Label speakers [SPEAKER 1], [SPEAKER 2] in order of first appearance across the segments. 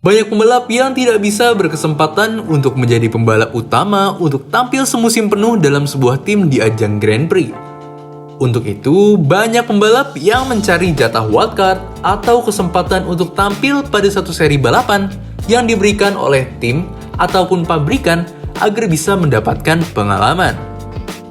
[SPEAKER 1] Banyak pembalap yang tidak bisa berkesempatan untuk menjadi pembalap utama untuk tampil semusim penuh dalam sebuah tim di ajang Grand Prix. Untuk itu, banyak pembalap yang mencari jatah wildcard atau kesempatan untuk tampil pada satu seri balapan yang diberikan oleh tim ataupun pabrikan agar bisa mendapatkan pengalaman.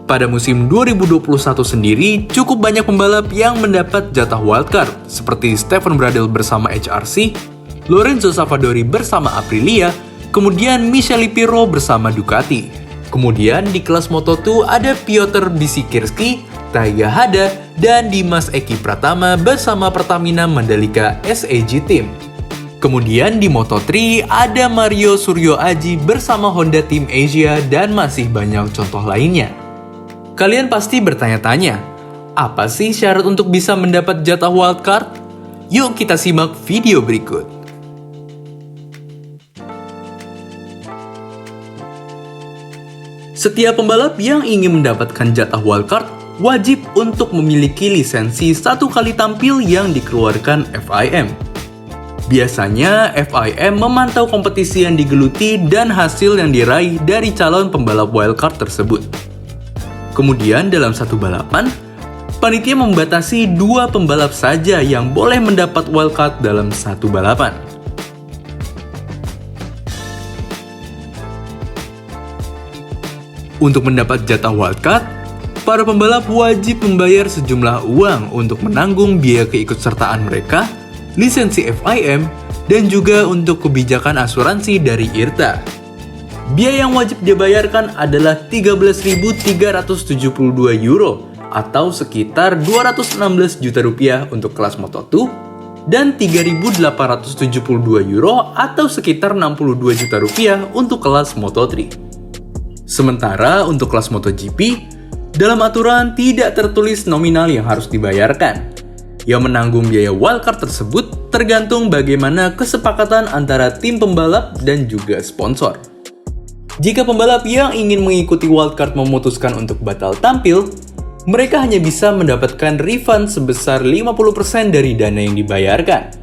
[SPEAKER 1] Pada musim 2021 sendiri, cukup banyak pembalap yang mendapat jatah wildcard, seperti Stefan Bradl bersama HRC, Lorenzo Savadori bersama Aprilia, kemudian Michele Pirro bersama Ducati. Kemudian di kelas Moto2 ada Piotr Bisikirski, Taiga Hada, dan Dimas Eki Pratama bersama Pertamina Mandalika SAG Team. Kemudian di Moto3 ada Mario Suryo Aji bersama Honda Team Asia dan masih banyak contoh lainnya. Kalian pasti bertanya-tanya, apa sih syarat untuk bisa mendapat jatah wildcard? Yuk kita simak video berikut. Setiap pembalap yang ingin mendapatkan jatah wildcard wajib untuk memiliki lisensi 1 kali tampil yang dikeluarkan FIM. Biasanya FIM memantau kompetisi yang digeluti dan hasil yang diraih dari calon pembalap wildcard tersebut. Kemudian dalam satu balapan, panitia membatasi 2 pembalap saja yang boleh mendapat wildcard dalam satu balapan. Untuk mendapat jatah wildcard, para pembalap wajib membayar sejumlah uang untuk menanggung biaya keikutsertaan mereka, lisensi FIM, dan juga untuk kebijakan asuransi dari IRTA. Biaya yang wajib dibayarkan adalah 13.372 euro atau sekitar 216 juta rupiah untuk kelas Moto2 dan 3.872 euro atau sekitar 62 juta rupiah untuk kelas Moto3. Sementara untuk kelas MotoGP, dalam aturan tidak tertulis nominal yang harus dibayarkan. Yang menanggung biaya wildcard tersebut tergantung bagaimana kesepakatan antara tim pembalap dan juga sponsor. Jika pembalap yang ingin mengikuti wildcard memutuskan untuk batal tampil, mereka hanya bisa mendapatkan refund sebesar 50% dari dana yang dibayarkan.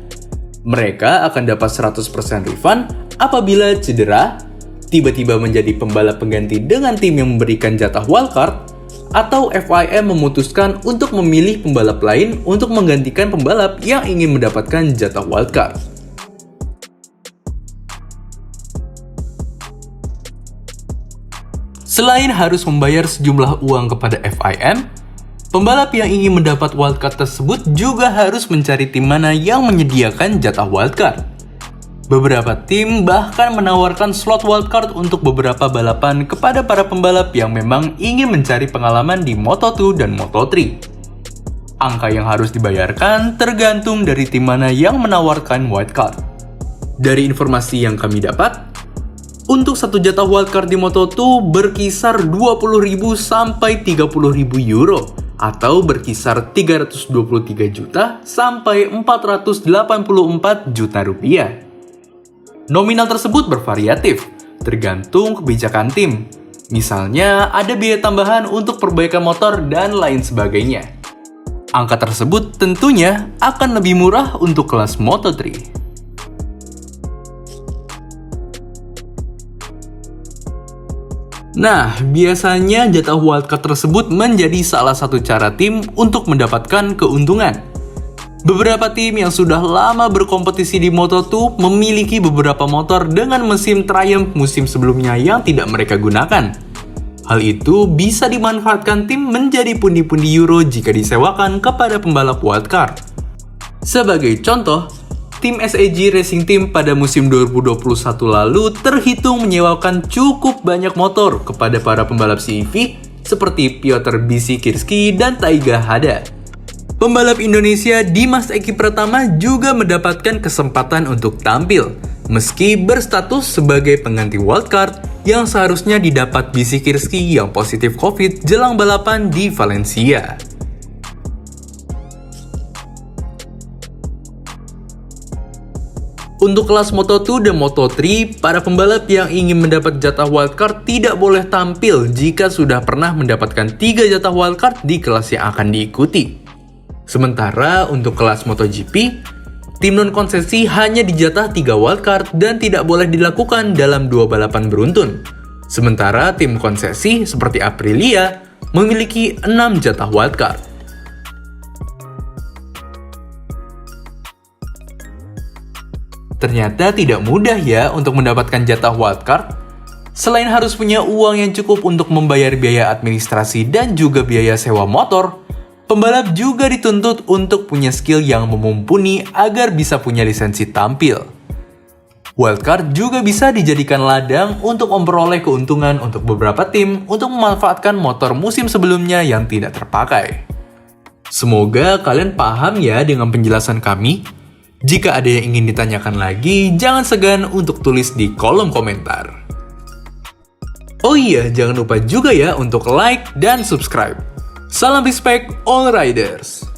[SPEAKER 1] Mereka akan dapat 100% refund apabila cedera, tiba-tiba menjadi pembalap pengganti dengan tim yang memberikan jatah wildcard, atau FIM memutuskan untuk memilih pembalap lain untuk menggantikan pembalap yang ingin mendapatkan jatah wildcard. Selain harus membayar sejumlah uang kepada FIM, pembalap yang ingin mendapat wildcard tersebut juga harus mencari tim mana yang menyediakan jatah wildcard. Beberapa tim bahkan menawarkan slot wildcard untuk beberapa balapan kepada para pembalap yang memang ingin mencari pengalaman di Moto2 dan Moto3. Angka yang harus dibayarkan tergantung dari tim mana yang menawarkan wildcard. Dari informasi yang kami dapat, untuk satu jatah wildcard di Moto2 berkisar 20.000 sampai 30.000 euro atau berkisar 323 juta sampai 484 juta rupiah. Nominal tersebut bervariatif, tergantung kebijakan tim. Misalnya, ada biaya tambahan untuk perbaikan motor dan lain sebagainya. Angka tersebut tentunya akan lebih murah untuk kelas Moto3. Nah, biasanya jatah wildcard tersebut menjadi salah satu cara tim untuk mendapatkan keuntungan. Beberapa tim yang sudah lama berkompetisi di Moto2 memiliki beberapa motor dengan mesin Triumph musim sebelumnya yang tidak mereka gunakan. Hal itu bisa dimanfaatkan tim menjadi pundi-pundi euro jika disewakan kepada pembalap wildcard. Sebagai contoh, tim SAG Racing Team pada musim 2021 lalu terhitung menyewakan cukup banyak motor kepada para pembalap CEV seperti Piotr Bisikirski dan Taiga Hada. Pembalap Indonesia Dimas Eki Pratama juga mendapatkan kesempatan untuk tampil, meski berstatus sebagai pengganti wildcard yang seharusnya didapat Bisikirski yang positif COVID jelang balapan di Valencia. Untuk kelas Moto2 dan Moto3, para pembalap yang ingin mendapat jatah wildcard tidak boleh tampil jika sudah pernah mendapatkan 3 jatah wildcard di kelas yang akan diikuti. Sementara untuk kelas MotoGP, Tim non-konsesi hanya dijatah 3 wildcard dan tidak boleh dilakukan dalam 2 balapan beruntun. Sementara tim konsesi seperti Aprilia memiliki 6 jatah wildcard. Ternyata tidak mudah ya untuk mendapatkan jatah wildcard. Selain harus punya uang yang cukup untuk membayar biaya administrasi dan juga biaya sewa motor, pembalap juga dituntut untuk punya skill yang mumpuni agar bisa punya lisensi tampil. Wildcard juga bisa dijadikan ladang untuk memperoleh keuntungan untuk beberapa tim untuk memanfaatkan motor musim sebelumnya yang tidak terpakai. Semoga kalian paham ya dengan penjelasan kami. Jika ada yang ingin ditanyakan lagi, jangan segan untuk tulis di kolom komentar. Oh iya, jangan lupa juga ya untuk like dan subscribe. Salam respect all riders!